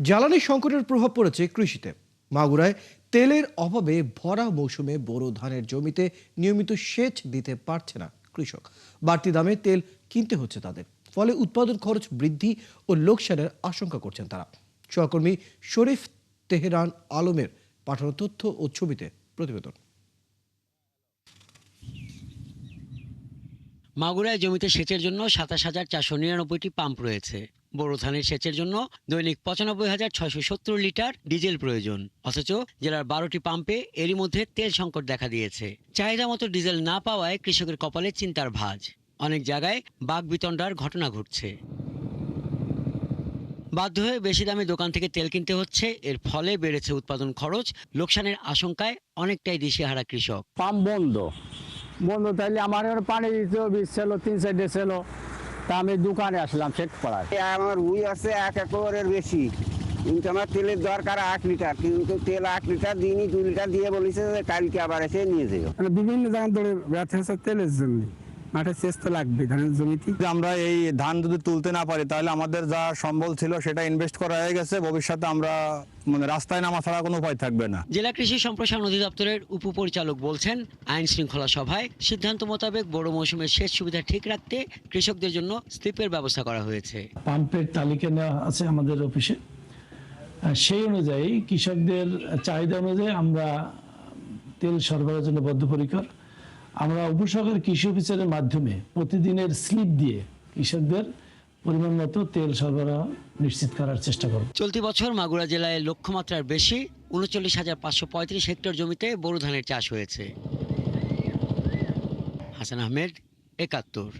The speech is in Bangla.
জ্বালানি সংকটের প্রভাব পড়েছে কৃষিতে। মাগুরায় তেলের অভাবে ভরা মৌসুমে বোরো ধানের জমিতে নিয়মিত সেচ দিতে পারছে না কৃষক। বাড়তি দামে তেল কিনতে হচ্ছে তাদের, ফলে উৎপাদন খরচ বৃদ্ধি ও লোকসানের আশঙ্কা করছেন তারা। সহকর্মী শরীফ তেহরান আলমের পাঠানো তথ্য ও ছবিতে প্রতিবেদন। মাগুরায় জমিতে সেচের জন্য ২৭,৪৯৯টি পাম্প রয়েছে। বোরো ধানের সেচের জন্য দৈনিক ৯৫,৬৭০ লিটার ডিজেল প্রয়োজন, অথচ জেলার ১২টি পাম্পে এরই মধ্যে তেল সংকট দেখা দিয়েছে। চাহিদা মতো ডিজেল না পাওয়ায় কৃষকের কপালে চিন্তার ভাঁজ। অনেক জায়গায় বাকবিতণ্ডার ঘটনা ঘটছে। বাধ্য হয়ে বেশি দামে দোকান থেকে তেল কিনতে হচ্ছে। এর ফলে বেড়েছে উৎপাদন খরচ। লোকসানের আশঙ্কায় অনেকটাই দিশেহারা কৃষক। পাম্প বন্ধ বন্ধ তাইলে আমার এখানে পানি দিত ২০ ছিল ৩ সাইডে ছিল, তা আমি দোকানে আসলাম চেক করার। আমার রুই আছে ১ একরের বেশি, কিন্তু আমার তেলের দরকার ৮ লিটার, কিন্তু তেল ৮ লিটার দিনই ২ লিটার দিয়ে বলেছে যে কালকে আবার এসে নিয়ে যাবে। বিভিন্ন জায়গায় ধরে ব্যথা হচ্ছে তেলের জন্য, মাঠে সেচ তো লাগবে ধানের জমিতে। আমরা এই ধান যদি তুলতে না পারি তাহলে আমাদের যা সম্বল ছিল সেটা ইনভেস্ট করা হয়ে গেছে। ভবিষ্যতে আমরা রাস্তায় নামা ছাড়া কোনো উপায় থাকবে না। জেলা কৃষি সম্প্রসারণ অধিদপ্তরের উপপরিচালক বলছেন, আইন শৃঙ্খলা সভায় সিদ্ধান্ত মোতাবেক বড় মৌসুমের সেচ সুবিধা ঠিক রাখতে কৃষকদের জন্য স্লিপের ব্যবস্থা করা হয়েছে। পাম্পের তালিকা নেওয়া আছে আমাদের অফিসে, সেই অনুযায়ী কৃষকদের চাহিদা অনুযায়ী আমরা তেল সরবরাহের জন্য বদ্ধপরিকর। আমরা উপসহকারী কৃষি অফিসারের মাধ্যমে প্রতিদিনের স্লিপ দিয়ে কৃষকদের পরিমাণ মতো তেল সরবরাহ নিশ্চিত করার চেষ্টা করব। চলতি বছর মাগুরা জেলায় লক্ষ্যমাত্রার বেশি ৩৯,৫৩৫ হেক্টর জমিতে বোরো ধানের চাষ হয়েছে। হাসান আহমেদ, ৭১।